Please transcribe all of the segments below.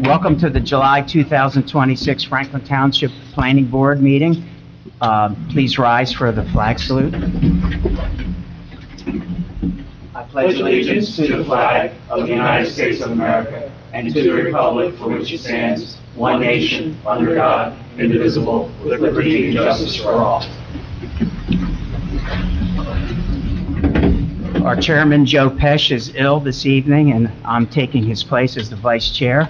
Welcome to the July 2026 Franklin Township Planning Board meeting. Please rise for the flag salute. I Pledge allegiance to the flag of the United States of America and to the republic for which it stands, one nation, under God, indivisible, with liberty and justice for all. Our chairman, Joe Pesh, is ill this evening, and I'm taking his place as the vice chair.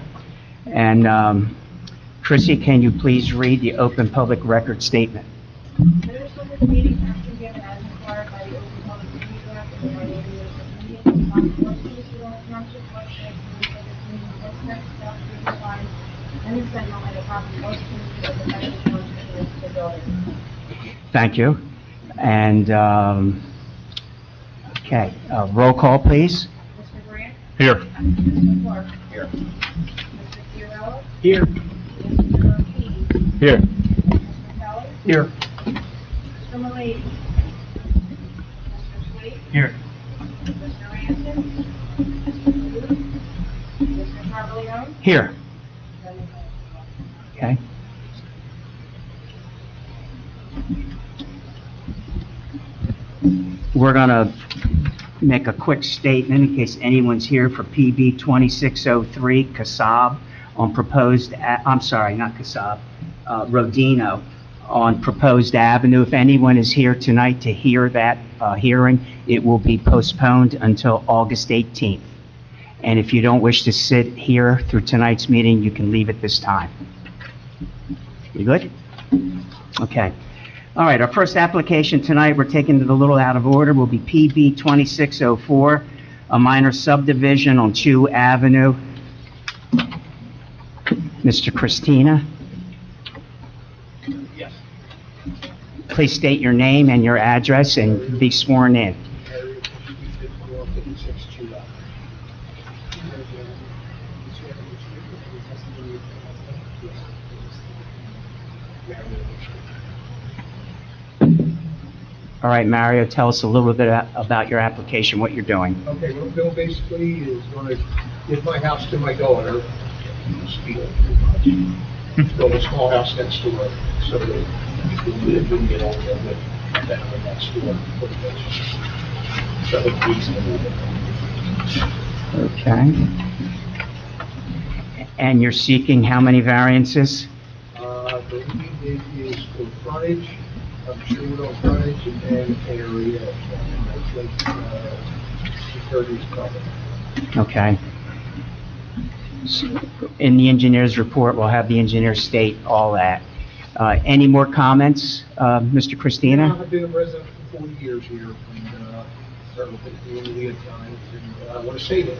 And Chrissy, can you please read the open public record statement? Minutes of this meeting have been given as required by the Open Public Meetings Act and by the meeting on Township website, for this meeting was sent out to the client and is sent on a copy of the Franklin Township to the building. Thank you. And, okay, roll call, please. Mr. Grant? Here. Mr. Clark? Here. Mr. Fiorello? Here. Mr. O'Keefe? Here. Mr. Kelly? Here. Mr. Malady? Mr. Sweet? Here. Mr. Ranson? Mr. Booth? Mr. Carvalho? Here. Okay. We're going to make a quick statement in case anyone's here for PB 2603 Kasab on proposed, I'm sorry, not Kasab, Rodino on proposed avenue. If anyone is here tonight to hear that hearing, it will be postponed until August 18th. And if you don't wish to sit here through tonight's meeting, you can leave at this time. You good? Okay. All right, our first application tonight, we're taking it a little out of order, will be PB 2604, a minor subdivision on Chew Avenue. Mr. Christina? Yes. Please state your name and your address and be sworn in. All right, Mario, tell us a little bit about your application, what you're doing. Okay, what I'm doing basically is going to give my house to my daughter, steal pretty much. Build a small house next to her, so that we can live and get on there with family next door. So it's reasonable. Okay. And you're seeking how many variances? I believe it is for frontage, I'm sure we don't frontage, and then area, and securities covered. Okay. In the engineer's report, we'll have the engineer state all that. Any more comments, Mr. Christina? I've been a resident for 40 years here, and served with the community at times, and I want to say that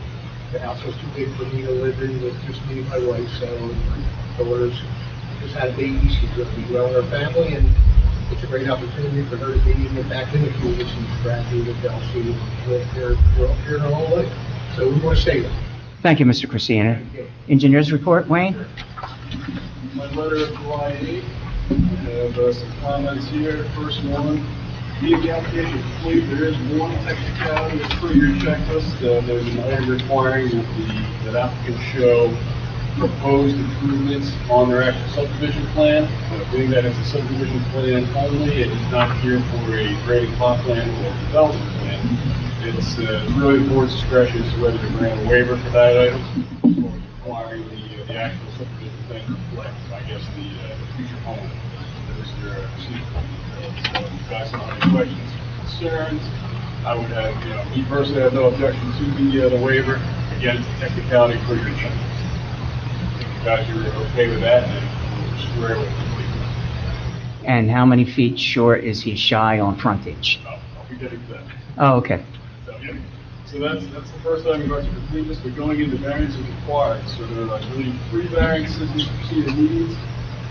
the house was too big for me to live in with just me and my wife, so my daughter's just had a baby, she's going to be growing her family, and it's a great opportunity for her to be back in the community. She's graduated with Elsie, and lived here, grew up here her whole life, so we want to stay there. Thank you, Mr. Christina. Engineer's report, Wayne? My letter of July 8th, I have some comments here. First one, being the application complete, there is one technicality as per your checklist. There's an item requiring that applicants show proposed improvements on their actual subdivision plan. Being that it's a subdivision plan only, it is not here for a grading plot plan or development plan. It's really the board's discretion as to whether to grant a waiver for that item or requiring the actual subdivision plan to reflect, I guess, the future home that is your proceeding. So if you guys have any questions or concerns, I would have, me personally, I have no objection to the waiver. Again, it's a technicality for your checklist. If you guys are okay with that, then we'll square with it. And how many feet short is he shy on frontage? I'll be getting to that. Oh, okay. So that's the first item about your completeness, but going into variances required. So there are, I believe, 3 variances these proceeding needs.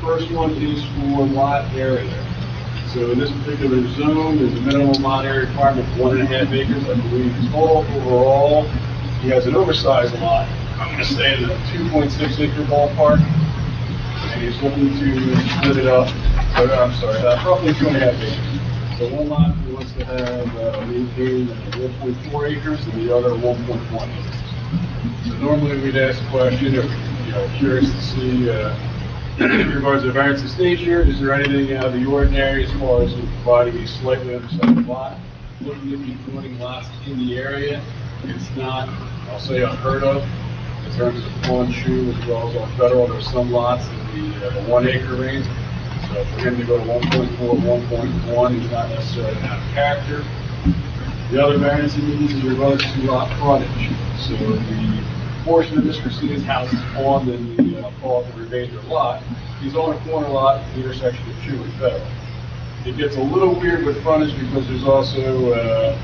First one is for lot area. So in this particular zone, there's a minimum lot area requirement of 1.5 acres. I believe total overall, he has an oversized lot. I'm going to say the 2.6 acre ballpark, and he's looking to split it up. I'm sorry, roughly 2.5 acres. So one lot he wants to have maintained 1.4 acres and the other 1.1 acres. So normally we'd ask the question, if curious to see, in regards to the variance's nature, is there anything out of the ordinary as far as providing a slightly undersized lot? Looking at the joining lots in the area, it's not, I'll say, unheard of in terms of on shoe as well as on federal. There's some lots in the 1 acre range. So for him to go to 1.4, 1.1 is not necessarily out of character. The other variance he needs is in regards to lot frontage. So the portion of Mr. C's house is on the call the remainder lot. He's on a corner lot at the intersection of Shoe and Federal. It gets a little weird with frontage because there's also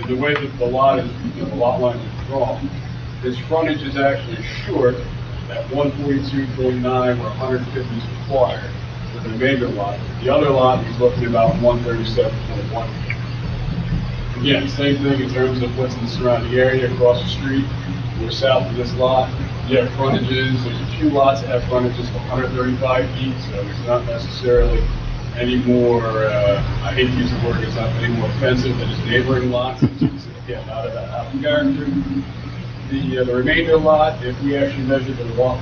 the way that the lot is, the lot lines are drawn. His frontage is actually short at 142.9, where 150 is required with the remainder lot. The other lot, he's looking about 137.1. Again, same thing in terms of what's in the surrounding area across the street. We're south of this lot. You have frontages. There's a few lots that have frontages of 135 feet, so it's not necessarily any more, I hate to use the word, it's not any more offensive than his neighboring lots. It's again, not out of character. The remainder lot, if we actually measured the lot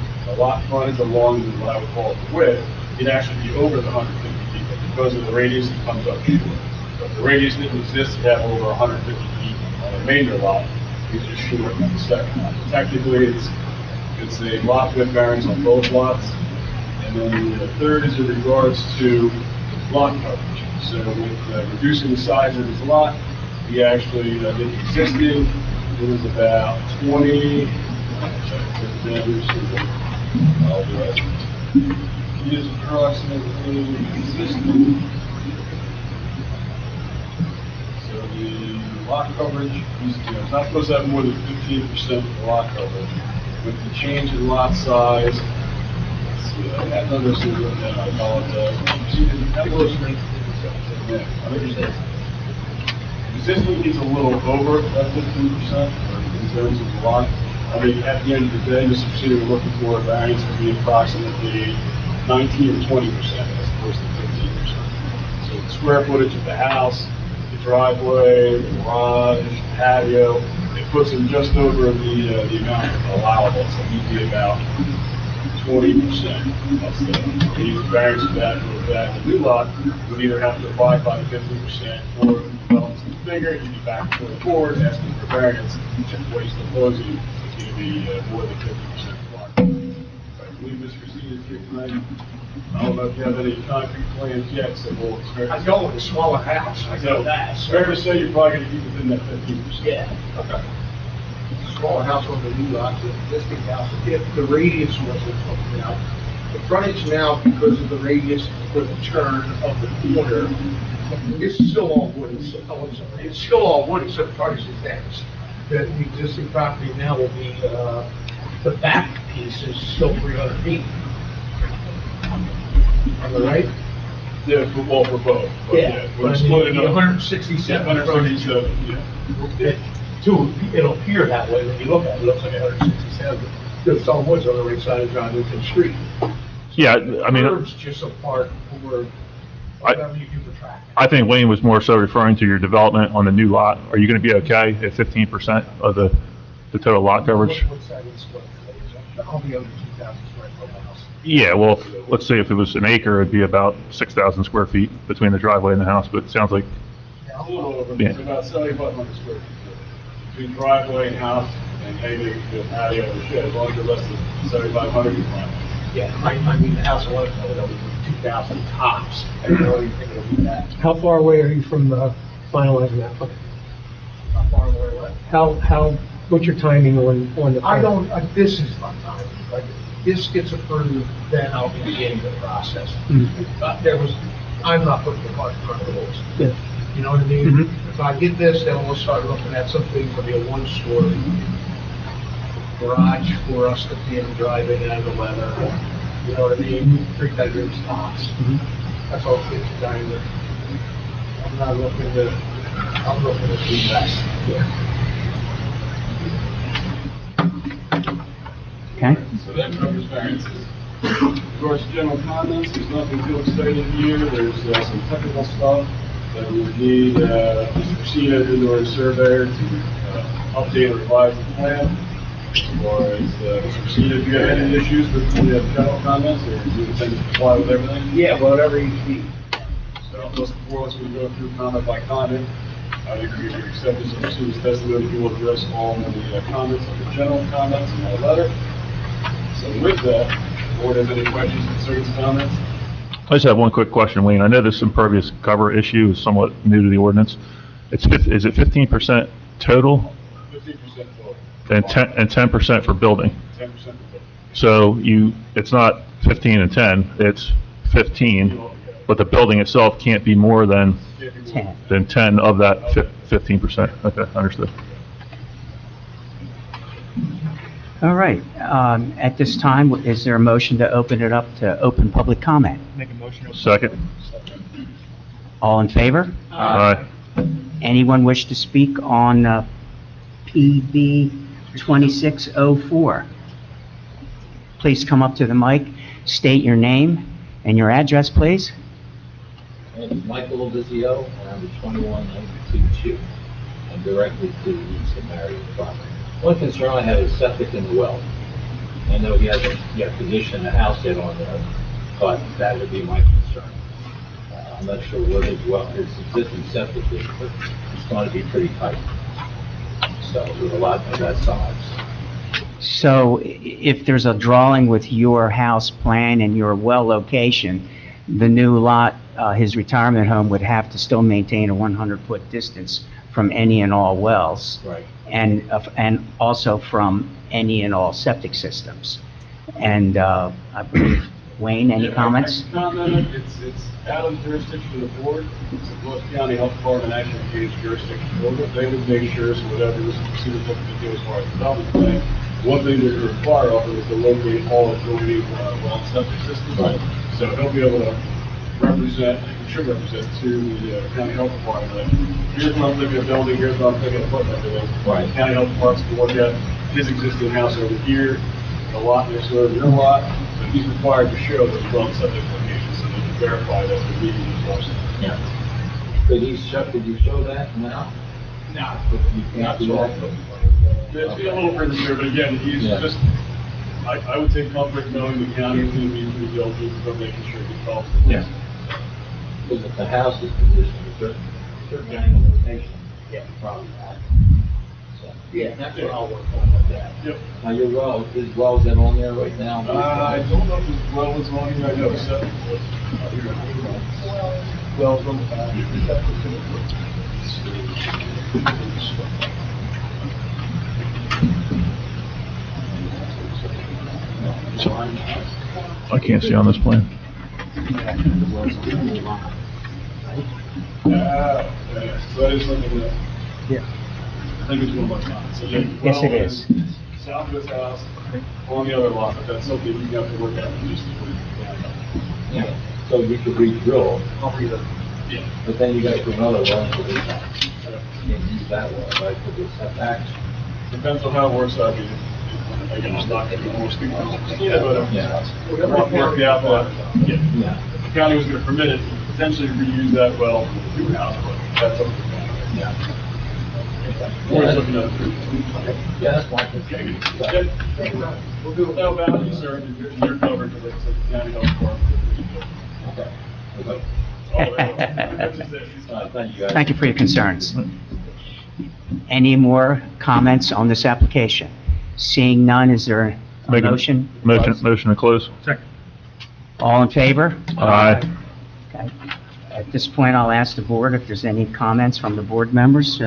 frontage along what I would call the width, it'd actually be over the 150 feet, but because of the radius, it comes up short. So if the radius didn't exist, you'd have over 150 feet on the remainder lot, which is short on the second lot. Technically, it's a lot width variance on both lots. And then the third is in regards to lot coverage. So with reducing the size of his lot, we actually did existing. It was about 20. He is approximately existing. So the lot coverage, it's not supposed to have more than 15% of the lot coverage. With the change in lot size, let's see, I got numbers here written down, I apologize. Existing is a little over that 15% in terms of the lot. I mean, at the end of the day, Mr. City, we're looking for a variance to be approximately 19 or 20% as opposed to 15%. So the square footage of the house, the driveway, the garage, patio, it puts him just over the amount allowable. So he'd be about 20%. That's the he's variance for that. The new lot would either have to abide by the 15% or develop something bigger. You'd be back to the board asking for variance, and what he's proposing is going to be more than 50% lot. I believe Mr. C is here tonight. I don't know if you have any concrete plans yet, so we'll. I go with a smaller house, I know that. It's fair to say you're probably going to keep within that 15%. Yeah. Okay. Smaller house on the new lot, the existing house, if the radius wasn't something out. The frontage now, because of the radius for the turn of the corner, it's still all wood, it's still all wood, except the frontage is theirs. The existing property now will be, the back piece is still 300 feet. Am I right? Yeah, for both. But Yeah, we'll but split it up. 167. 167, yeah. It'll appear that way when you look at it. It looks like 167. There's some woods on the right side of John Newton Street. Yeah, I mean, Curbs just apart for whatever you do for traffic. I think Wayne was more so referring to your development on the new lot. Are you going to be okay at 15% of the total lot coverage? What's that in square footage? I'll be under 2,000 square foot house. Yeah, well, let's say if it was an acre, it'd be about 6,000 square feet between the driveway and the house, but it sounds like, A little over, Yeah. it's about 7,500 square feet. Between driveway and house and anything, the patio or shed, as long as you're less than 7,500, you're fine. Yeah, I mean, the house alone, it'll be 2,000 tops. I don't really think it'll be that. How far away are you from finalizing that plan? How far away, what? What's your timing on the? I plan? don't, this is my time. Like, this gets approved, then I'll be beginning the process. I'm not putting the cart in front of the horse. Yeah. You know what I mean? Mhm. If I get this, then we'll start looking at something for the one-story garage for us to be able to drive in and out of the weather. You know what I mean? 3 bedrooms tops. Mhm. That's all kids are dying there. I'm looking to do less. Okay? So that covers variances. Of course, general comments, there's nothing too exciting here. There's some technical stuff that we would need Mr. Cena, indoor surveyor, to update or revise the plan. As far as, Mr. Christina, if you have any issues with the general comments, or do you intend to comply with everything? Yeah, whatever you need. So, before us, we go through comment by comment. I agree with your acceptance of Christina's testimony. You will address all of the comments, of the general comments in my letter. So with that, the board has any questions, concerns, comments? I just have one quick question, Wayne. I know this impervious cover issue is somewhat new to the ordinance. Is it 15% total 15% total. and 10% for building? 10% for total. So it's not 15 and 10, it's 15, but the building itself can't be more than 10 of that 15%. Okay, understood. All right, at this time, is there a motion to open it up to open public comment? Make a motion. Second? All in favor? Aye. Anyone wish to speak on PB 2604? Please come up to the mic, state your name and your address, please. And Michael Vizio, and I'm at 2192 and directly to the east of Marion property. One concern I have is septic in the well. I know he hasn't yet positioned a house yet on there, but that would be my concern. I'm not sure where his existing septic is, but it's going to be pretty tight. So with a lot of that size. So if there's a drawing with your house plan and your well location, the new lot, his retirement home would have to still maintain a 100-foot distance from any and all wells. Right. And also from any and all septic systems. And I believe, Wayne, any comments? No, it's out of the jurisdiction of the board. It's the Gloucester County Health Department actually engaged jurisdiction over it. They would make sure, so whatever Mr. Christina took to do as far as development plan, one thing they're going to require of them is to locate all adjoining well and septic systems. Right. So he'll be able to represent, should represent to the county health department, that here's what I'm thinking of building, here's what I'm thinking of putting everything. Right. The county health department's going to look at his existing house over here, the lot next door to your lot, but he's required to show those well and septic locations so they can verify that they're meeting these laws. Yeah. Could you show that now? No. You can't do that? It's a little premature, but again, he's Yeah. just, I would take comfort knowing the county is going to be pretty diligent about making sure he follows the laws. Yeah. Because if the house is positioned at a certain angle location, yeah, probably not. So, yeah, that's what I'll work on with that. Yep. Now, your well, his well's in on there right now? I don't know if his well is on here, I know the septic was. Wells on the back. I can't see on this plan. So that is something that, Yeah. I think it's one of my comments. So, yeah, Yes, well it is. South of his house, on the other lot, but that's something you have to work out with just Yeah, so you could re-drill, I'll read it. Yeah. but then you gotta do another one for this house. You can't use that one, right, for the setbacks? Depends on how it works out. Again, I'm not going to more speak on it. Yeah, but, Yeah. I'll work out that, yeah. Yeah. If the county was going to permit it, potentially reuse that well for the new house, but that's up to the county. Yeah. We're just looking at it. Yeah, that's fine. Okay. We'll do without bounty, sir, you're covered, because it's a county health department. Okay. Okay. All right. Thank you, guys. Thank you for your concerns. Any more comments on this application? Seeing none, is there a Make a motion? Motion to close? All in favor? Aye. Okay. At this point, I'll ask the board if there's any comments from the board members.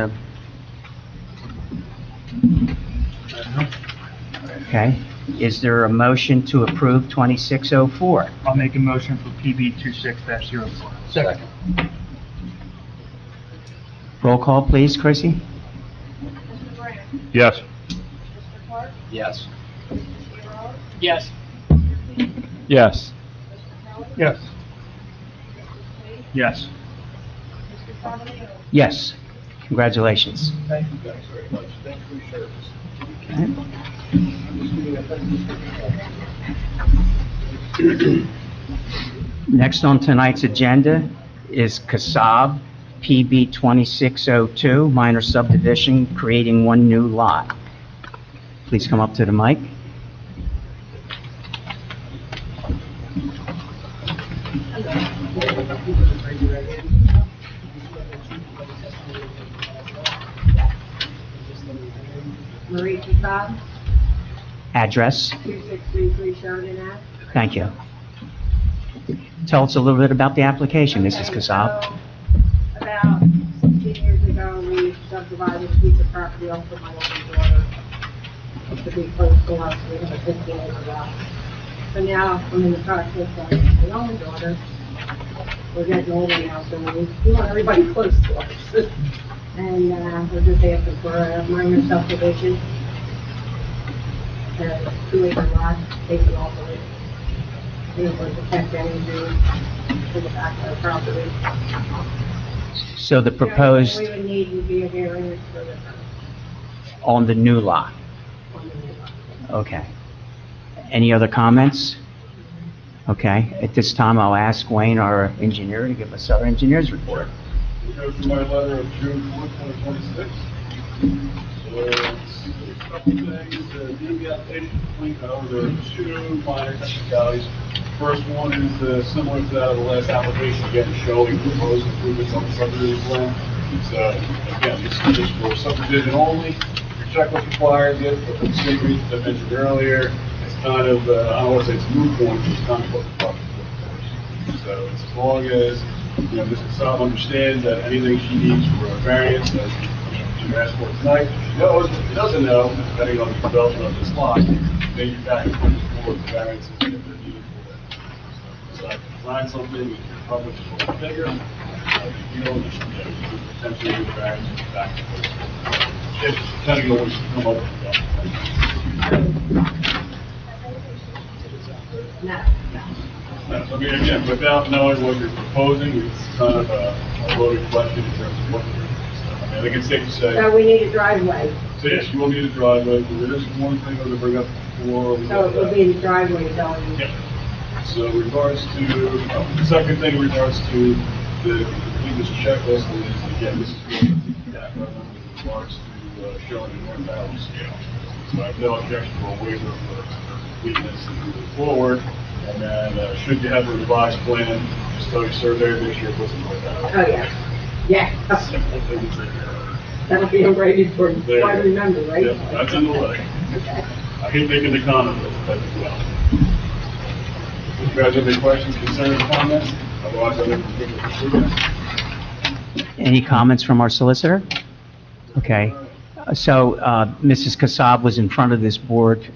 Okay. Is there a motion to approve 2604? I'll make a motion for PB 26-04. Second. Roll call, please, Chrissy? Mr. Grant? Yes. Mr. Park? Yes. Mr. Sierra? Yes. Mr. King? Yes. Mr. Kelly? Yes. Mr. Slade? Yes. Mr. Salvadio? Yes. Congratulations. Thank you guys very much. Thank you for your service. Next on tonight's agenda is Kasab, PB 2602, minor subdivision, creating one new lot. please come up to the mic. Marie Casab, Address? 2633 Sheridan Avenue. Thank you. Tell us a little bit about the application, Mrs. Okay, Kassab. so, about 16 years ago, we subdivided a piece of property off for my older daughter. To be close to us, we have a 15-acre lot. So now, I'm in the process of my older daughter. We're getting older now, so we want everybody close to us. And, we're just asking for a minor subdivision. A 2-acre lot, taken off of it. You know, to protect anything to the back of the property. So the proposed, We would need would be a variance for the, on the new lot? on the new lot. Okay. Any other comments? Okay, at this time, I'll ask Wayne, our engineer, to give us our engineer's report. We go through my letter of June 4th, 2026. So, it's a couple things, deem the application complete, however, there are 2 minor technicalities. First one is similar to that of the last application, again, showing proposed improvements on the subdivision plan. So, again, this is just for subdivision only. Your checklist requires it, but for the same reasons I mentioned earlier, it's kind of, I don't want to say it's moot point, it's kind of what the project is. So, as long as, you know, Ms. Casab understands that anything she needs for a variance, that she asked for tonight, if she knows, if she doesn't know, depending on the development of this lot, then you're back and forth with variances if they're needed for that. So I can design something, if your public is a little bigger, you know, you could potentially do the variance back and forth. If, depending on what you come up with. No, no. I mean, again, without knowing what you're proposing, it's kind of a loaded question in terms of what you're, I mean, I think it's safe to say. So we need a driveway. So yes, you will need a driveway, but there is one thing I'm going to bring up before. So it would be the driveway going. Yeah. So in regards to, the second thing in regards to the completeness checklist is, again, this is really that in regards to showing the north valley scale. So I have no objection to a waiver for completeness and moving forward. And then, should you have a revised plan, just tell your surveyor, make sure it puts the north valley. Oh, yeah. Yeah. Simple thing to take care of. That'll be a rated for, There you I go. remember, right? Yep, that's in the way. Okay. I hate making the comment, but that's as well. If you guys have any questions, concerns, comments, otherwise I'll let you proceed. Any comments from our solicitor? Okay. So, Mrs. Kassab was in front of this board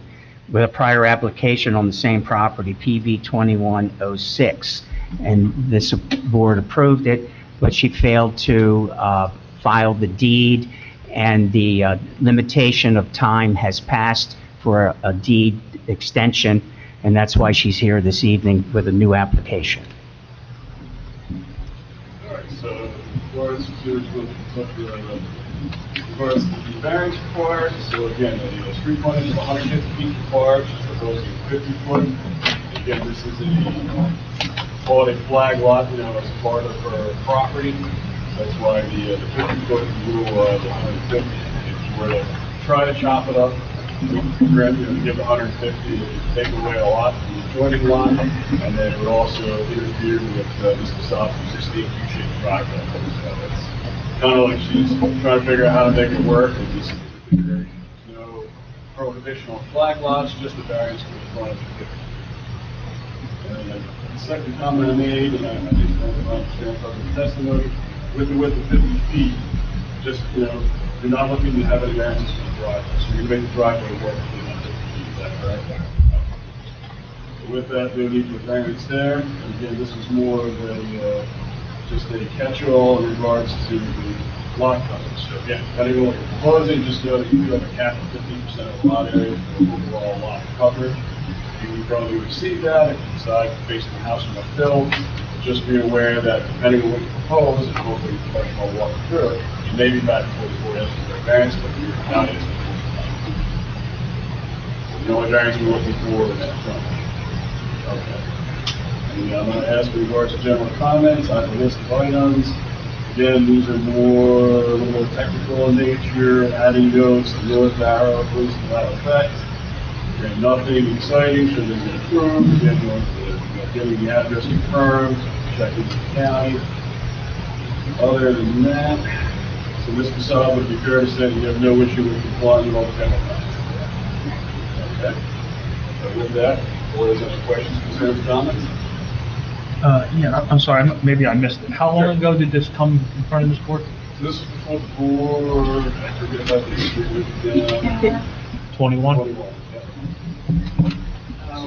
with a prior application on the same property, PV 2106, and this board approved it, but she failed to file the deed, and the limitation of time has passed for a deed extension, and that's why she's here this evening with a new application. All right, so in regards to the variance required, so again, the street frontage is 150 feet required, she's proposing 50 foot. Again, this is call it a flag lot, you know, as part of her property. That's why the 50 foot rule, the 150. If you were to try to chop it up, give 150, it would take away a lot from the adjoining lot, and then it would also interfere with Mr. Soft's existing U-shaped driveway. So it's kind of like she's trying to figure out how to make it work, and just there's no prohibition on flag lots, just the variance for the front of the 50. And then the second comment I made, and I just don't understand from the testimony, with the width of 50 feet, just, you know, you're not looking to have any variances for the driveway, so you're going to make the driveway work within that 50 feet, is that correct? So with that, we'll need the variance there, and again, this is more of a, just a catch-all in regards to the lot coverage. So again, depending on what you're proposing, just know that you do have a cap of 15% of the lot area for overall lot coverage. You would probably exceed that if you decide based on the house you want to build. Just be aware that depending on what you propose, and hopefully the professional will walk you through it, you may be back to 44 asking for a variance, but you're not asking for the only variance we're looking for is that frontage. Okay. And I'm going to ask in regards to general comments, I have a list of items. Again, these are more, a little more technical in nature, adding notes, the north arrow, please to that effect. Again, nothing exciting, should have been approved, again, getting the address confirmed, checking with the county. Other than that, so Ms. Casal, would it be fair to say you have no issue with complying with all the demo plans? Okay. So with that, board has any questions, concerns, comments? Yeah, I'm sorry, maybe I missed it. How long ago did this come in front of this board? So this is before the board, I forget about the street with 21? 21, yeah.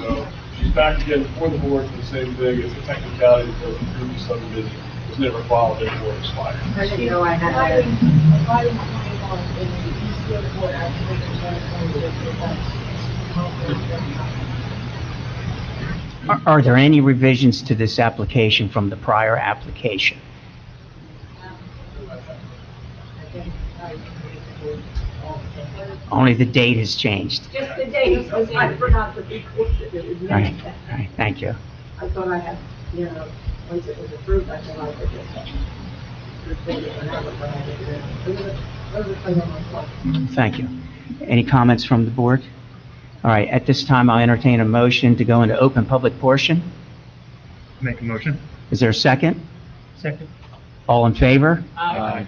So she's back again before the board for the same thing, it's a technicality because the previous subdivision was never followed, therefore expired. I didn't know I had that. Providing 21, and the east of the board actually Are there any revisions to this application from the prior application? Only the date has changed. Just the date, because I forgot to record it. It was All right, next. all right, thank you. I thought I had, you know, once it was approved, I thought I could just record it and have it, but I didn't. It was a thing on my phone. Thank you. Any comments from the board? All right, at this time, I'll entertain a motion to go into open public portion. Make a motion. Is there a second? Second. All in favor? Aye.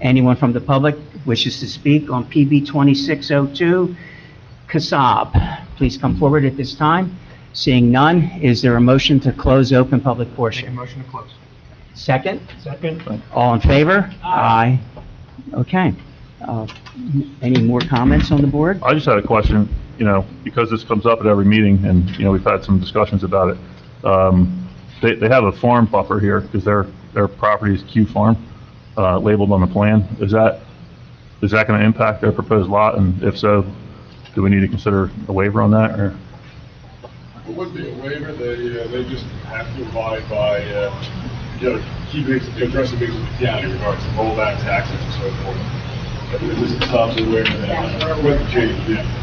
Anyone from the public wishes to speak on PB 2602? Kasab, please come forward at this time. Seeing none, is there a motion to close open public Make a portion? motion to close. Second? Second. All in favor? Aye. Okay. Any more comments on the board? I just had a question, because this comes up at every meeting, and, we've had some discussions about it. They have a farm buffer here, because their property is Q Farm, labeled on the plan. Is that going to impact their proposed lot? And if so, do we need to consider a waiver on that, or? It would be a waiver, they just have to abide by, keeping, addressing things with the county in regards to rollback taxes and so forth. This is something where, with the change, yeah.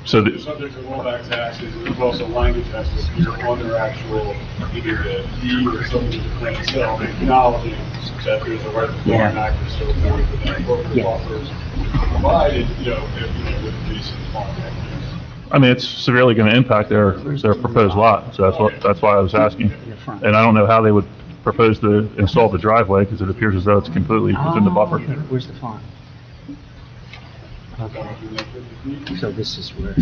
So, They're subject to rollback taxes, and there's also language has to appear on their actual, either the deed or something in the plan itself, acknowledging that there's a right to farm act and so forth, and that appropriate buffers provided, with the decent farm act. I mean, it's severely going to impact their proposed lot, so that's why I was asking. And I don't know how they would propose to install the driveway, because it appears as though it's completely within the buffer. Okay. Where's the farm? Okay, so this is where,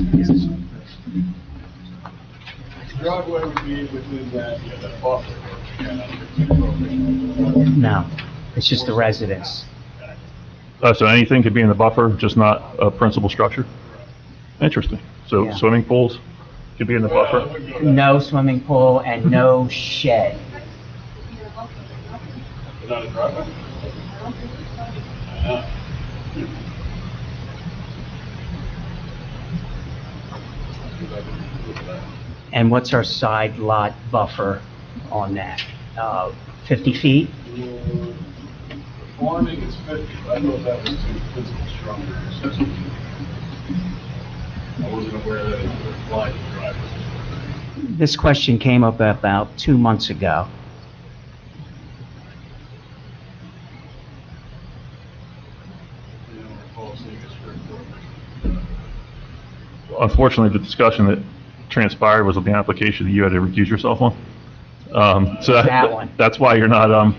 Driveway would be within that, that buffer. no, it's just the residence. So anything could be in the buffer, just not a principal structure? Interesting. So Yeah. swimming pools could be in the buffer? No swimming pool and no shed. Not a driveway? And what's our side lot buffer on that? 50 feet? Farming is 50, I thought that was two principal structures. I wasn't aware that it would apply to driveways. This question came up about 2 months ago. I don't recall seeing a strict program. Unfortunately, the discussion that transpired was on the application that you had to recuse yourself on. So That one. that's why you're not,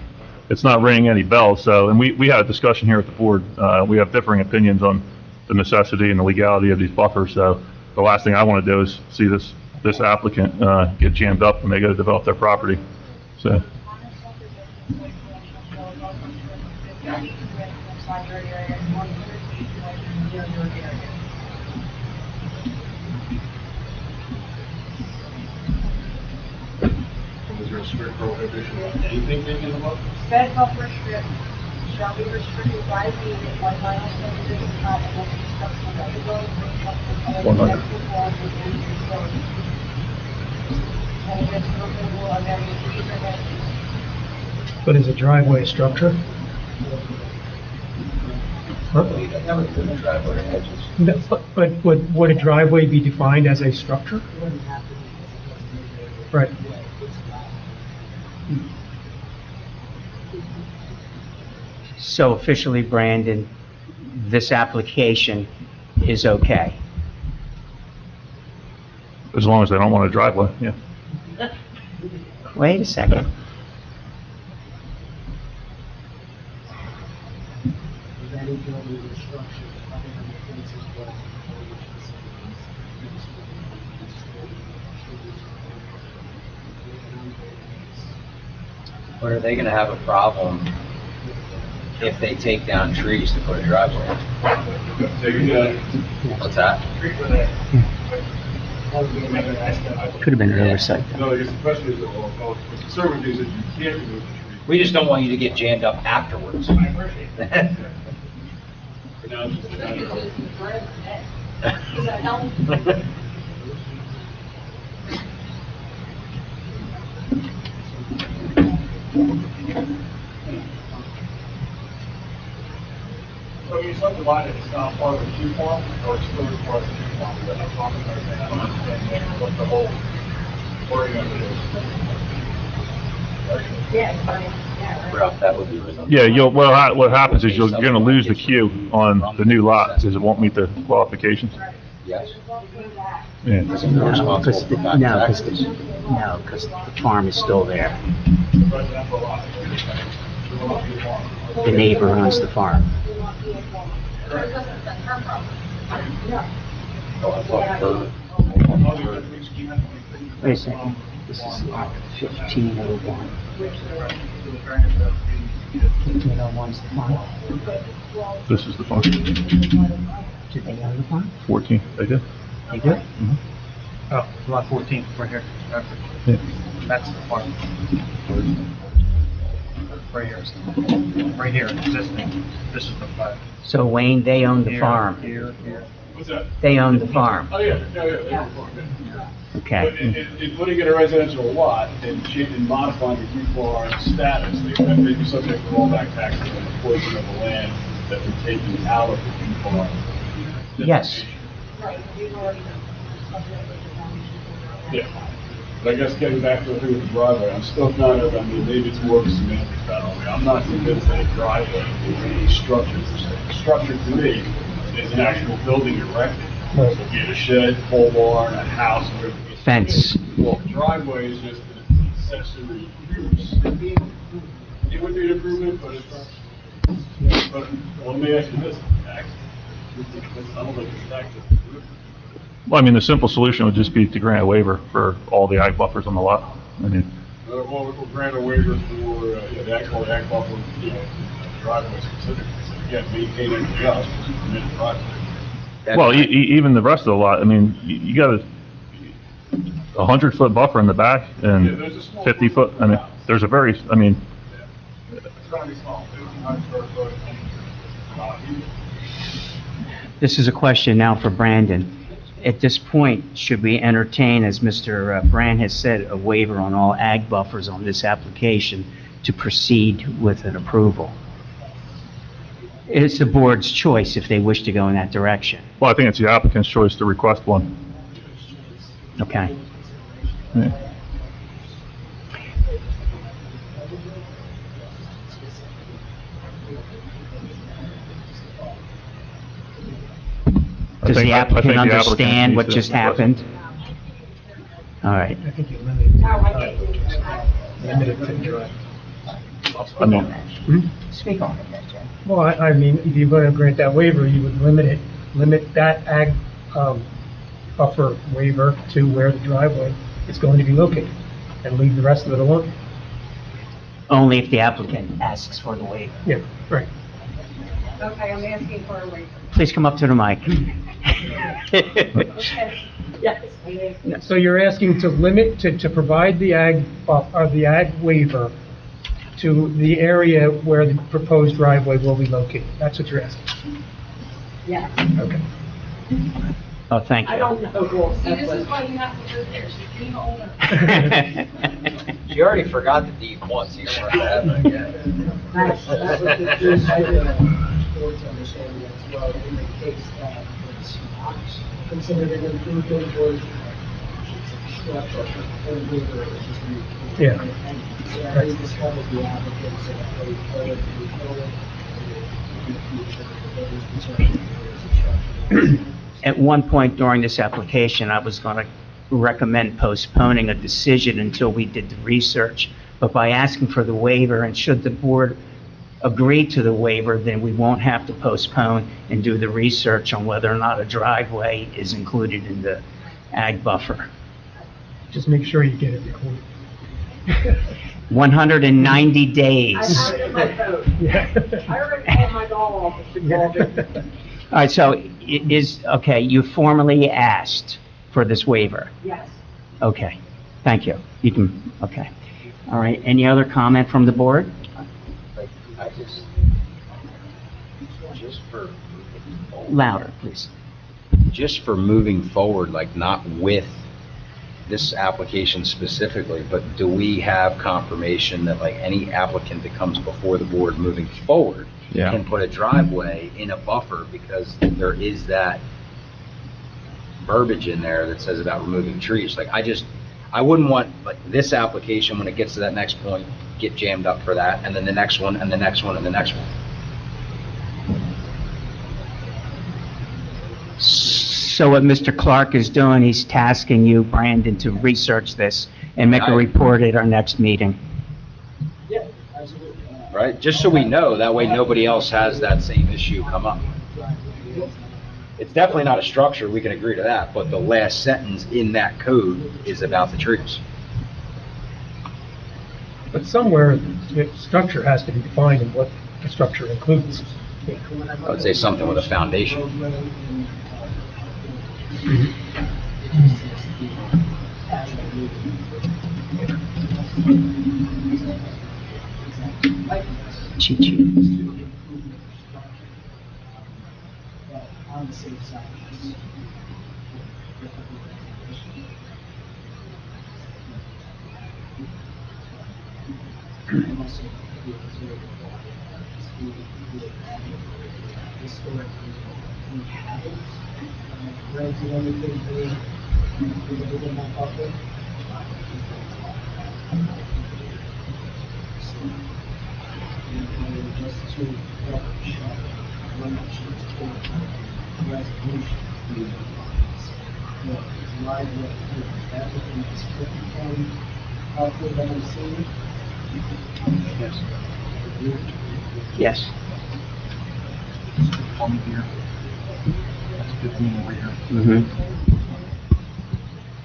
it's not ringing any bells. So, and we had a discussion here at the board. We have differing opinions on the necessity and the legality of these buffers. So the last thing I want to do is see this applicant get jammed up when they go to develop their property. So, Is there a strict prohibition on anything being in the buffer? Said buffer strip shall be restricted by deed, 1 mile subdivision complex, construction of the road, construction of 100. the laws and facilities. And against the removal of any trees or hedges. But is a driveway a structure? But would a driveway be defined as a structure? Right. So officially, Brandon, this application is okay? As long as they don't want a driveway, yeah. Wait a second. Any building or structure other than the fences was But are they gonna have a problem if they take down trees to put a driveway in? What's that? Could have been an oversight. No, I guess the question is, well, the conservative is that you can't remove the tree. We just don't want you to get jammed up afterwards. For now, it's just a matter of- Does that help? So you subdivided, it's not part of the Q farm, or it's still part of the Q farm, but I'm talking about that, I don't understand what the whole worry of it is. Ralph, that would be reasonable. Yeah, what happens is you're gonna lose the queue on the new lot, because it won't meet the qualifications. Yes. Yeah. Because they're responsible for back taxes. No, because the farm is still there. Residential lot. The neighbor owns the farm. Wait a second. This is lot 1501. 1501's the farm. This is the farm. Do they own the farm? 14, they did? They do? Oh, lot 14, right here. Yeah. That's the farm. Right here, existing. This is the flat. So Wayne, they own the Here, farm. Here. What's that? They own the farm. Oh, yeah, yeah. But Okay. in putting in a residential lot and modifying the Q farm status, they may be subject to rollback taxes on the portion of the land that they're taking out of the Q farm. Yes. Yeah. But I guess getting back to the thing with the driveway, I'm still kind of, I mean, maybe it's more of a semantic battle. I'm not convinced that a driveway is a structure per se. A structure to me is an actual building erected. So be it a shed, pole barn, a house, whatever. it is. Fence. Well, driveway is just an accessory use. It would be an improvement, but it's not. But, well, let me ask you this, Max. I don't think it's tax. Well, I mean, the simple solution would just be to grant a waiver for all the ag buffers on the lot. I mean, Well, we'll grant a waiver for, the actual ag buffer, driveway specifically. So again, maintain everything else, just permit a driveway. well, even the rest of the lot, I mean, you got a 100-foot buffer in the back Yeah, and there's a small 50-foot, I mean, house. there's a very, I mean, It's gonna be small, 1,500 square foot. This is a question now for Brandon. At this point, should we entertain, as Mr. Brand has said, a waiver on all ag buffers on this application to proceed with an approval? It's the board's choice if they wish to go in that direction. well, I think it's the applicant's choice to request one. Okay. Yeah. Does the I think applicant the applicant understand needs what to just request- happened? All right. I think you limited to drive. I mean, Speak on it, Jay. Well, I mean, if you're going to grant that waiver, you would limit that ag, buffer waiver to where the driveway is going to be located and leave the rest of it alone. Only if the applicant asks for the waiver. Yeah, right. Okay, I'm asking for a waiver. Please come up to the mic. Yes. So you're asking to limit, to provide the ag, the ag waiver to the area where the proposed driveway will be located. That's what you're asking. Yeah. Okay. Oh, thank you. I don't know. See, this is why you have to live there, she's being older. She already forgot the deed once, you don't want to have it again. That's what the board's understanding as well, in the case that it's not considered an improvement or it's a structure or waiver, it's just and that is discovered the applicant, so that they forward to the code, in the future, that is concerned with the structure. At one point during this application, I was going to recommend postponing a decision until we did the research, but by asking for the waiver, and should the board agree to the waiver, then we won't have to postpone and do the research on whether or not a driveway is included in the ag buffer. Just make sure you get it recorded. 190 days. I already did my vote. Yeah. I already called my law office to call them. All right, so okay, you formally asked for this waiver? Yes. Okay, thank you. You can, okay. All right, any other comment from the board? Like, I just for, Louder, please. just for moving forward, like not with this application specifically, but do we have confirmation that like any applicant that comes before the board moving forward can put a driveway in a buffer, because there is that verbiage in there that says about removing trees? Like, I wouldn't want, like, this application, when it gets to that next point, get jammed up for that, and then the next one, and the next one, and the next one. So what Mr. Clark is doing, he's tasking you, Brandon, to research this and make a report at our next meeting. Yeah, absolutely. Right? Just so we know, that way nobody else has that same issue come up. It's definitely not a structure, we can agree to that, but the last sentence in that code is about the trees. But somewhere, the structure has to be defined and what the structure includes. I would say something with a foundation. Cheat sheet. On the safe side. And also, historically, we haven't granted anything within that buffer. And just to double check, I'm not sure it's clear, resolution. The driveway, is that within this 50-ton buffer that I'm seeing? Yes. Yes. On here. That's 15 in the rear. Mm-hmm.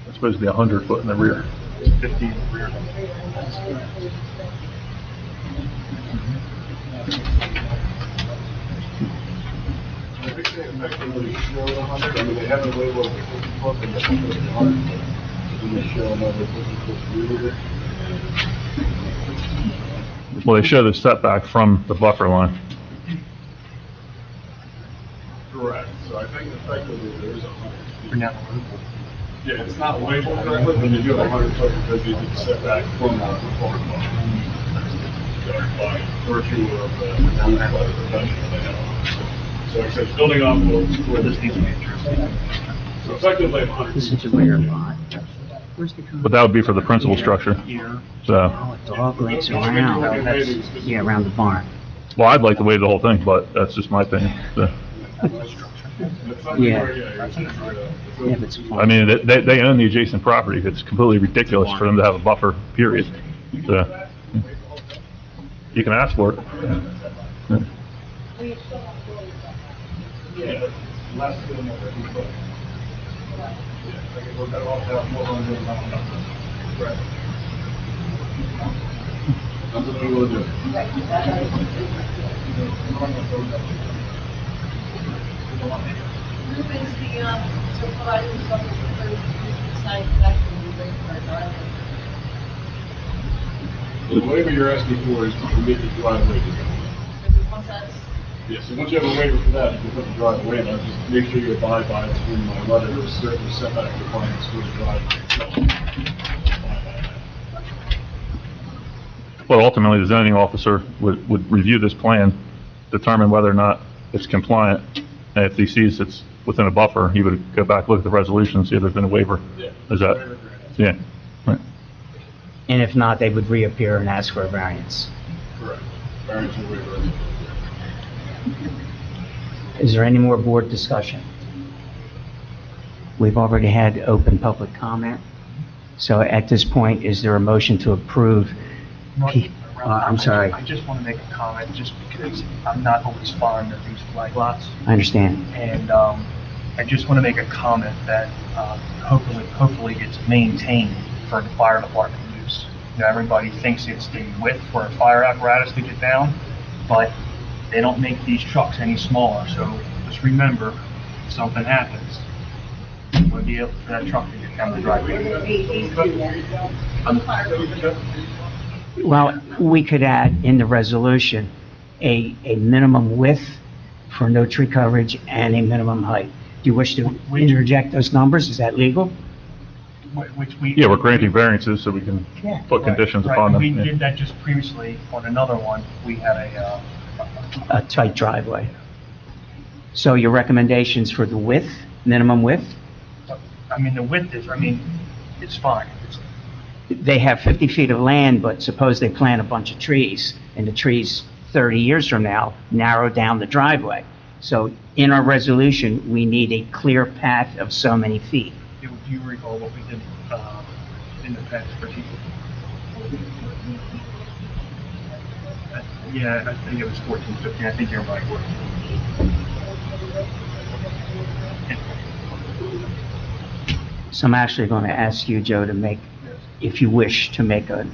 It's supposed to be 100 foot in the rear. 15 in the rear. That's correct. I think they effectively show 100, I mean, they have a label of 50 foot, and that's supposed to be 100 foot. Then they show another 50 foot rear. Well, they show the setback from the buffer line. Correct, so I think effectively there is 100. Bring out the roof. Yeah, it's not labeled correctly, but you do have 100 foot because you did set back from the forward line. So by virtue of the roof by the professional, they have. So it says building envelope where this needs to be addressed. So effectively 100. This is a rear lot. Where's the But that would be for the principal structure. Here. So, Oh, a dog legs around. Yeah, around the barn. well, I'd like to waive the whole thing, but that's just my opinion. So, Yeah. Yeah, Yeah, but it's I mean, they own the adjacent property. It's completely ridiculous for them to have a buffer, period. So, you can ask for it. Yeah, less than 50 foot. Yeah, I think we're better off having more on the Right. That's what we will do. Who is the, so providing something for the site that can be ready for a driveway? The waiver you're asking for is to permit the driveway to go. Because once that's, Yeah, so once you have a waiver for that, you can put the driveway in, just make sure you abide by it through my letter, there's certain setback requirements for the driveway itself. Well, ultimately, the zoning officer would review this plan, determine whether or not it's compliant, and if he sees it's within a buffer, he would go back, look at the resolution, see if there's been a waiver. Yeah. Is that, yeah, right. And if not, they would reappear and ask for a variance. Correct. Variance and waiver. Is there any more board discussion? We've already had open public comment. So at this point, is there a motion to approve? I'm sorry, I just want to make a comment, just because I'm not always fond of these flag lots. I understand. And I just want to make a comment that hopefully it's maintained for the fire department use. You know, everybody thinks it's the width for a fire apparatus to get down, but they don't make these trucks any smaller. So just remember, if something happens, you want to be able for that truck to get down the driveway. Well, we could add in the resolution a minimum width for no tree coverage and a minimum height. Do you wish to interject those numbers? Is that legal? Which we. Yeah, we're granting variances so we can put conditions Right, upon them. We Yeah. did that just previously on another one. We had A tight driveway. So your recommendations for the width, minimum width? I mean, the width is, it's fine. They have 50 feet of land, but suppose they plant a bunch of trees, and the trees 30 years from now narrow down the driveway. So in our resolution, we need a clear path of so many feet. Do you recall what we did in the past for people? Yeah, I think it was 14, 15. I think you're right. So I'm actually going to ask you, Joe, to make, if you wish, to make a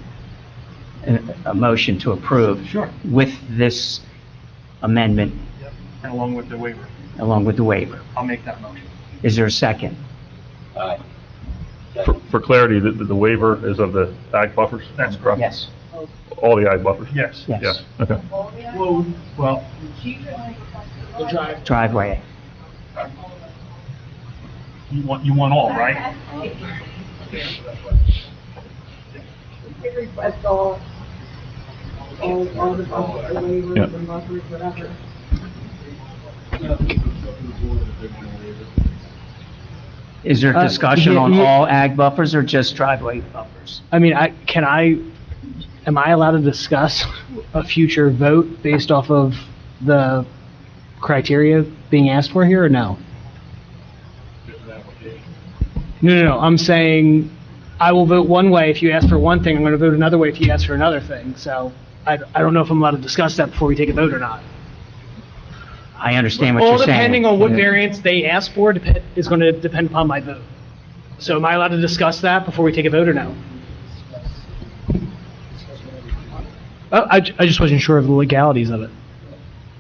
motion to approve. Sure. With this amendment, Yep. And along with the waiver. along with the waiver. I'll make that motion. Is there a second? Aye. For clarity, the waiver is of the ag buffers? That's correct. Yes. All the ag buffers? Yes. Yes. Yeah, okay. Well, Driveway. you want all, right? They request all the waivers Yeah. and buffers, whatever. Is there discussion yeah, on yeah. all ag buffers or just driveway buffers? I mean, am I allowed to discuss a future vote based off of the criteria being asked for here, or no? No, I'm saying I will vote one way if you ask for one thing, I'm gonna vote another way if you ask for another thing, so I don't know if I'm allowed to discuss that before we take a vote or not. I understand what you're All saying. depending on what Yeah. variance they ask for is gonna depend upon my vote. So am I allowed to discuss that before we take a vote or no? I just wasn't sure of the legalities of it.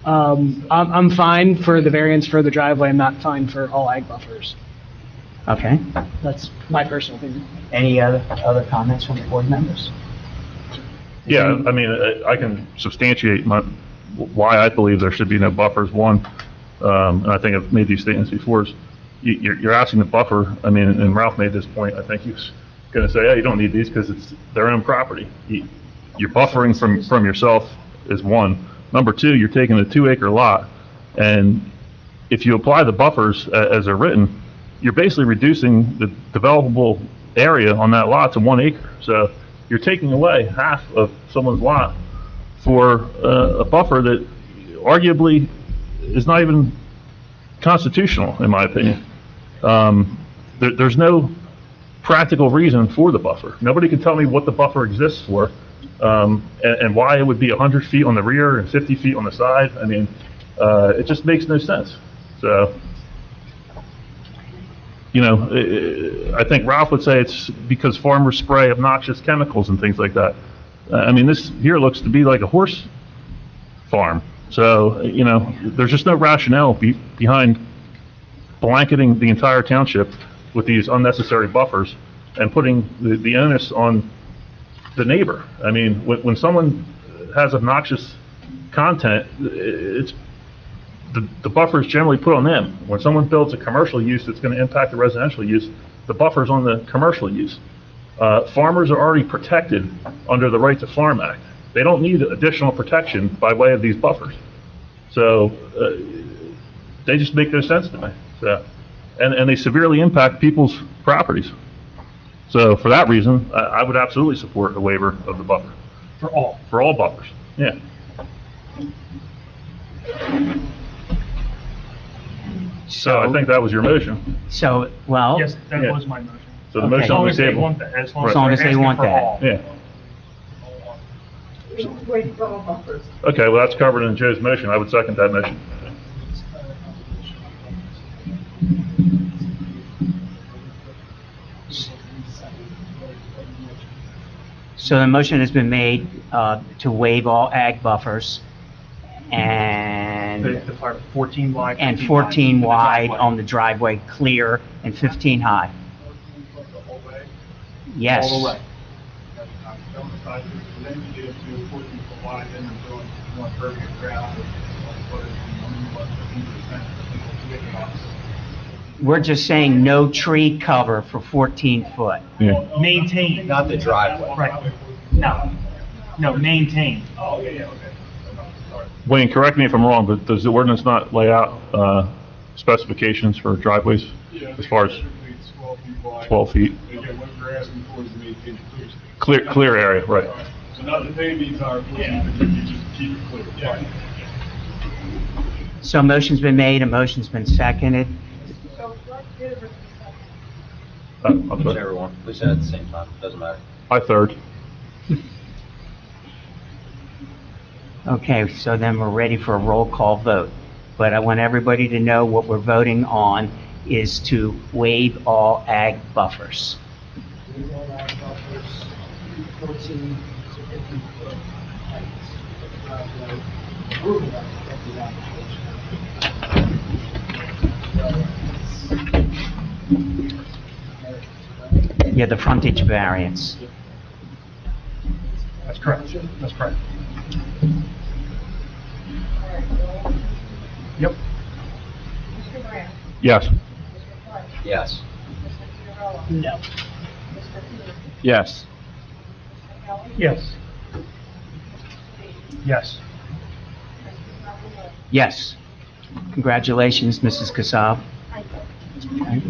I'm fine for the variance for the driveway, I'm not fine for all ag buffers. Okay. That's my personal opinion. Any other comments from the board members? Yeah, I mean, I can substantiate why I believe there should be no buffers. One, and I think I've made these statements before, is you're asking the buffer, I mean, and Ralph made this point, I think he was going to say, yeah, you don't need these because it's their own property. You're buffering from yourself is one. Number two, you're taking a 2-acre lot, and if you apply the buffers as they're written, you're basically reducing the developable area on that lot to 1 acre. So you're taking away half of someone's lot for a buffer that arguably is not even constitutional, in my opinion. There's no practical reason for the buffer. Nobody can tell me what the buffer exists for, and why it would be 100 feet on the rear and 50 feet on the side. I mean, it just makes no sense. So, you know, I think Ralph would say it's because farmers spray obnoxious chemicals and things like that. I mean, this here looks to be like a horse farm. So, you know, there's just no rationale behind blanketing the entire township with these unnecessary buffers and putting the onus on the neighbor. I mean, when someone has obnoxious content, it's the buffer is generally put on them. When someone builds a commercial use that's going to impact the residential use, the buffer's on the commercial use. Farmers are already protected under the Right to Farm Act. They don't need additional protection by way of these buffers. So they just make no sense to me. So, and they severely impact people's properties. So for that reason, I would absolutely support a waiver of the buffer. For all. For all buffers, yeah. So I think that was your motion. So, well, Yes, that Yeah. was my motion. So the Okay. motion As long on the as they table. want that, as long Right. As long as they're they asking want for that. all. Yeah. Wait, go on buffers. Okay, well, that's covered in Joe's motion. I would second that motion. so the motion has been made to waive all ag buffers The and, part 14 wide. and 15 14 for the wide driveway. on the driveway clear and 15 high. The whole way, Yes. All the way. don't decide to, then you get it to 14 foot wide, then you're doing more pervious ground, put it in 15%. We're just saying no tree cover for 14 foot. Yeah. Maintain. Not the driveway. Right. No, maintain. Oh, yeah, okay. Sorry. Wayne, correct me if I'm wrong, but does the ordinance not lay out specifications for driveways Yeah, as far as typically it's 12 feet wide. 12 feet? And again, what we're asking for is to maintain the clear space. Clear area, right. So not the paving entire 14, but you just keep it clear. Yeah. So a motion's been made, a motion's been seconded. So what did it second? Whichever one. We said at the same time, doesn't matter. I third. Okay, so then we're ready for a roll call vote. But I want everybody to know what we're voting on is to waive all ag buffers. We roll out buffers, 14 to 15 foot heights. Driveway, approving of the application. Yeah, the frontage variance. That's correct. That's correct. Yep. Mr. Grant? Yes. Mr. Clark? Yes. Mr. Fiorello? No. Mr. Peters? Yes. Mr. Kelly? Yes. Yes. Mr. Calhoun? Yes. Congratulations, Mrs. Kassab. Okay.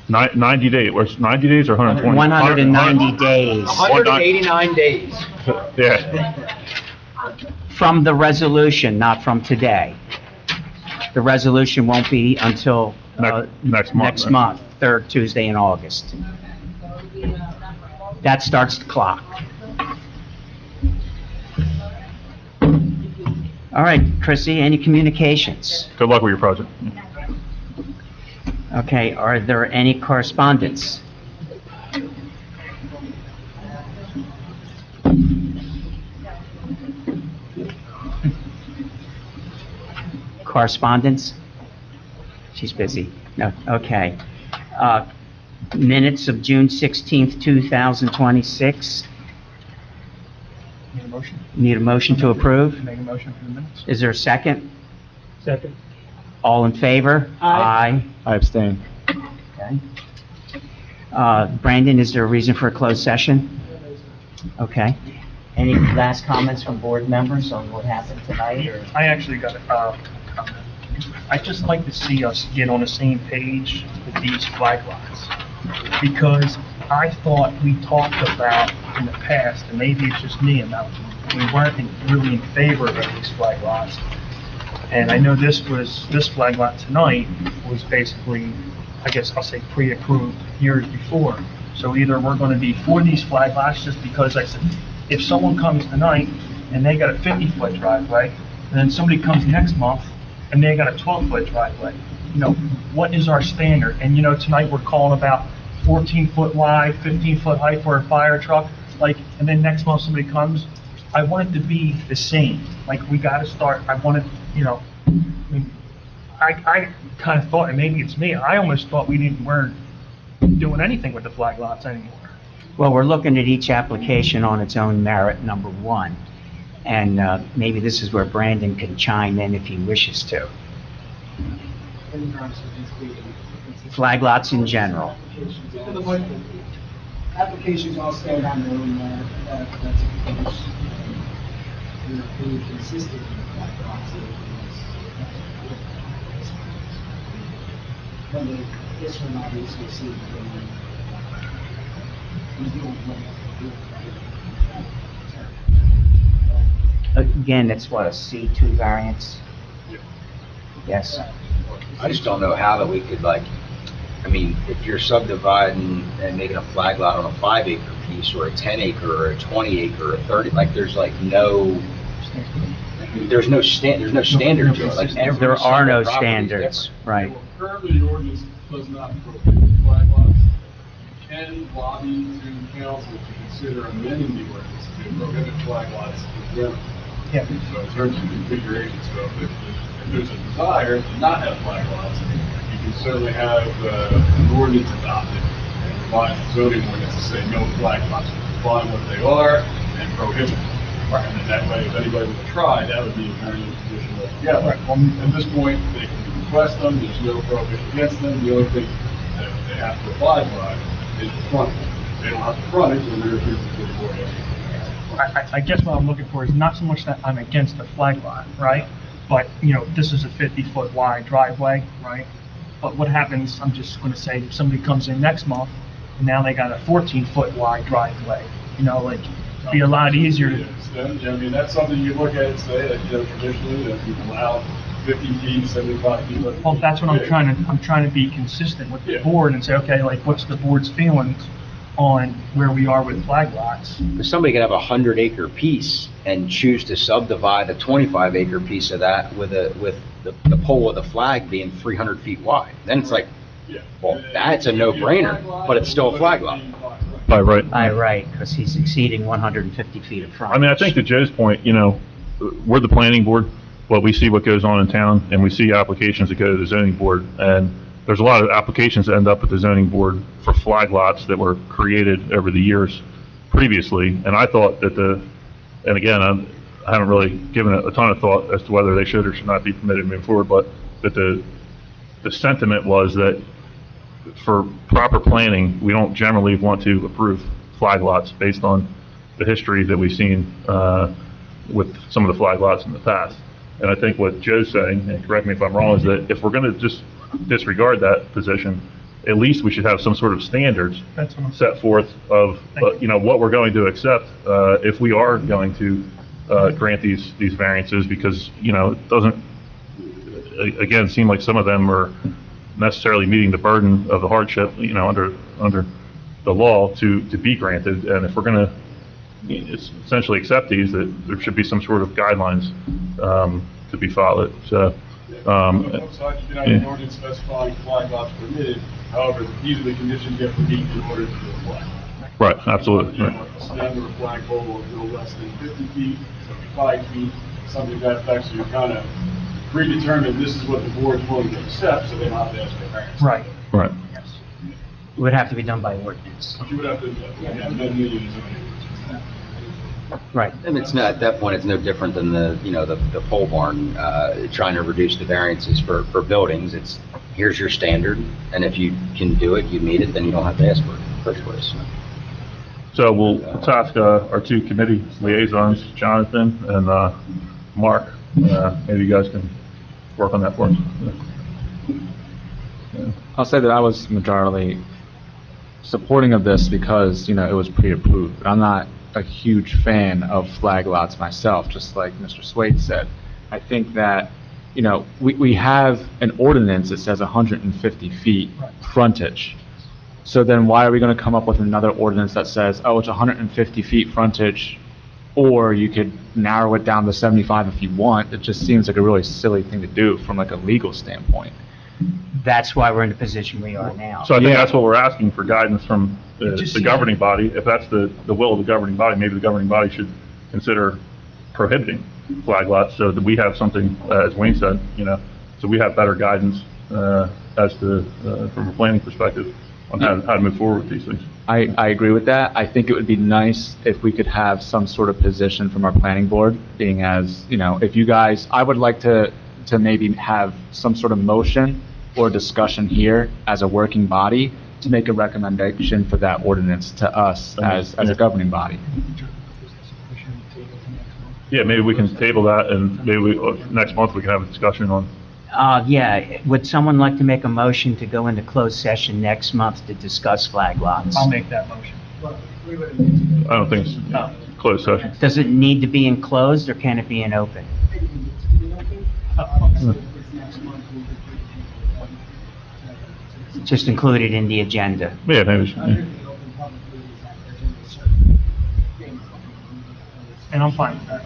90 days, or 90 days or 120? 190 days 189 days. Yeah. from the resolution, not from today. The resolution won't be until Next month. next month, third Tuesday in August. That starts the clock. All right, Chrissy, any communications? Good luck with your project. Okay, are there any correspondence? Correspondence? She's busy. No, okay. Minutes of June 16th, 2026. Need a motion? Need a motion to approve? Make a motion for the minutes? Is there a second? Second. All in favor? Aye. I abstain. Okay. Brandon, is there a reason for a closed session? Okay. Any last comments from board members on what happened tonight, or? I actually got a comment. I'd just like to see us get on the same page with these flag lots. Because I thought we talked about in the past, and maybe it's just me, about we weren't really in favor of these flag lots. And I know this flag lot tonight was basically, I guess I'll say pre-approved years before. So either we're gonna be for these flag lots just because I said, if someone comes tonight and they got a 50-foot driveway, and then somebody comes next month and they got a 12-foot driveway, you know, what is our standard? And you know, tonight we're calling about 14-foot wide, 15-foot height for a fire truck, like, and then next month somebody comes, I want it to be the same. Like, we gotta start, I want it, you know, I mean, I kind of thought, and maybe it's me, I almost thought weren't doing anything with the flag lots anymore. Well, we're looking at each application on its own merit, number one. And maybe this is where Brandon can chime in if he wishes to. In terms of these Flag lots in general. applications all stand on their own merit, that's a case. We're being consistent with that process. But this one obviously seems to be, we don't want to do it right. Again, it's what, a C2 variance? Yes. I just don't know how that we could like, I mean, if you're subdividing and making a flag lot on a 5-acre piece or a 10-acre or a 20-acre or a 30, like there's like there's no standard to it. Like every There are no single property is standards, different. right? Currently, the ordinance does not prohibit flag lots. You can lobby to council to consider amending the ordinance to prohibit flag lots in general. Yeah. So in terms of configuration, so if there's a desire to not have flag lots, you can certainly have an ordinance adopted and revise the zoning ordinance to say no flag lots, define what they are and prohibit them. Right. And then that way, if anybody would try, that would be a very new position altogether. Right. At this point, they can request them, there's no prohibition against them, the only thing that they have to abide by is the front. If they don't have the frontage, then they're here before the board. I guess what I'm looking for is not so much that I'm against the flag lot, right? But, you know, this is a 50-foot wide driveway, right? But what happens, I'm just gonna say, if somebody comes in next month, and now they got a 14-foot wide driveway, you know, like, it'd be a lot easier to... Yeah, I mean, that's something you look at and say that, you know, traditionally, that we've allowed 50 feet, 75 feet. Well, that's what I'm trying to be consistent with the board and say, okay, like, what's the board's feelings on where we are with flag lots? Somebody could have a 100-acre piece and choose to subdivide a 25-acre piece of that with the pole of the flag being 300 feet wide. Then it's like, well, that's a no-brainer, but it's still a flag lot. By right. By right, because he's exceeding 150 feet of frontage. I mean, I think to Joe's point, you know, we're the planning board, well, we see what goes on in town, and we see applications that go to the zoning board, and there's a lot of applications that end up at the zoning board for flag lots that were created over the years previously, and I thought that and again, I haven't really given it a ton of thought as to whether they should or should not be permitted moving forward, but that the sentiment was that for proper planning, we don't generally want to approve flag lots based on the history that we've seen with some of the flag lots in the past. And I think what Joe's saying, and correct me if I'm wrong, is that if we're going to just disregard that position, at least we should have some sort of standards set forth of, you know, what we're going to accept if we are going to grant these variances, because, you know, it doesn't, again, seem like some of them are necessarily meeting the burden of the hardship, you know, under the law to be granted. And if we're going to essentially accept these, that there should be some sort of guidelines to be followed. So, On the flip side, you can have an ordinance specifying flag lots permitted. However, these are the conditions you have to meet in order to do a flag. right, absolutely. You Right. know, a standard flagpole of no less than 50 feet, 75 feet, something to that effect, so you're kind of predetermined this is what the board's willing to accept, so they don't have to ask for variance. Right. Right. It would have to be done by ordinance. But you would have to, amend the zoning ordinance. Right. And it's not, at that point, it's no different than the pole barn, trying to reduce the variances for buildings. It's, here's your standard, and if you can do it, you meet it, then you don't have to ask for it in the first place. So we'll task our two committee liaisons, Jonathan and Mark. Maybe you guys can work on that for us. Yeah. I'll say that I was majorly supporting of this because, you know, it was pre-approved. I'm not a huge fan of flag lots myself, just like Mr. Swade said. I think that, you know, we have an ordinance that says 150 feet frontage. So then why are we going to come up with another ordinance that says, oh, it's 150 feet frontage, or you could narrow it down to 75 if you want? It just seems like a really silly thing to do from like a legal standpoint. That's why we're in the position we are now. So I think that's what we're asking for guidance from the governing body. If that's the will of the governing body, maybe the governing body should consider prohibiting flag lots so that we have something, as Wayne said, you know, so we have better guidance as to, from a planning perspective, on how to move forward with these things. I agree with that. I think it would be nice if we could have some sort of position from our planning board, being as, you know, if you guys, I would like to maybe have some sort of motion or discussion here as a working body to make a recommendation for that ordinance to us as a governing body. Yeah, maybe we can table that, and maybe next month we can have a discussion on. Yeah, would someone like to make a motion to go into closed session next month to discuss flag lots? I'll make that motion. I don't think it's closed session. Does it need to be enclosed, or can it be in open? just include it in the agenda. Yeah, maybe, we should, Under yeah. the open public meetings act, there's only certain things. And I'm fine with that.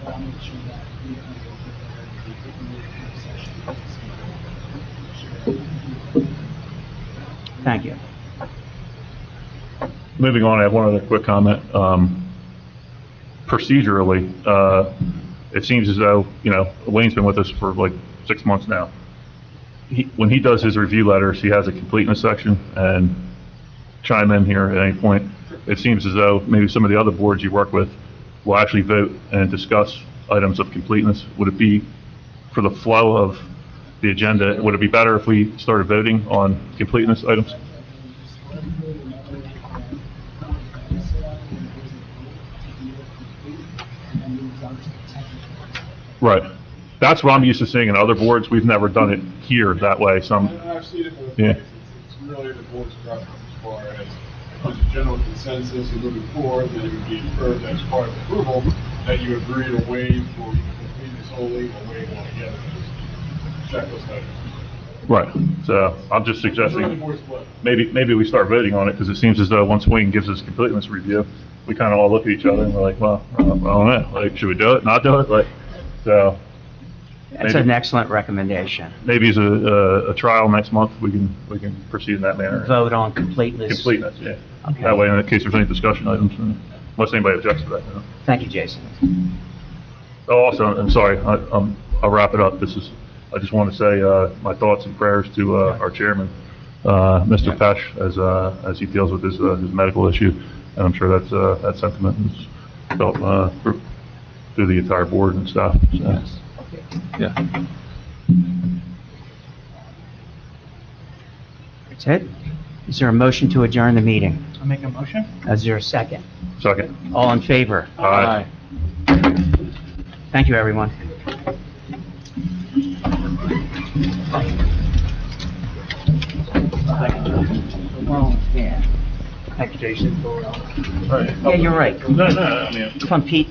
But I'll make sure that we can go over there and session. Thank you. Moving on, I have one other quick comment. Procedurally, it seems as though, Wayne's been with us for like 6 months now. When he does his review letters, he has a completeness section, and chime in here at any point. It seems as though maybe some of the other boards you work with will actually vote and discuss items of completeness. Would it be, for the flow of the agenda, would it be better if we started voting on completeness items? Right. That's what I'm used to seeing in other boards. We've never done it here that way. I've seen it both Yeah. ways. It's really the board's preference as far as there's a general consensus in moving forward, then it would be inferred as part of approval that you agree to waive for completeness only or waive altogether. Checklist items. Right. So I'm just It's really the suggesting board's split. maybe we start voting on it, because it seems as though once Wayne gives his completeness review, we kind of all look at each other and we're like, well, I don't know. Like, should we do it, not do it? Like, so That's maybe- an excellent recommendation. maybe as a trial next month, we can proceed in that manner. Vote on completeness. Completeness, yeah. Okay. That way, in case there's any discussion items, unless anybody objects to that. Thank you, Jason. Oh, also, I'm sorry, I'll wrap it up. I just want to say my thoughts and prayers to our chairman, Mr. Pesh, as he deals with his medical issue, and I'm sure that sentiment is felt through the entire board and staff. So. Yes. Yeah. That's it. Is there a motion to adjourn the meeting? I'll make a motion. Is there a second? Second. All in favor? Aye. Thank you, everyone. Yeah. Thank you, Jason. Yeah, you're right. No, I mean. Come on, Pete.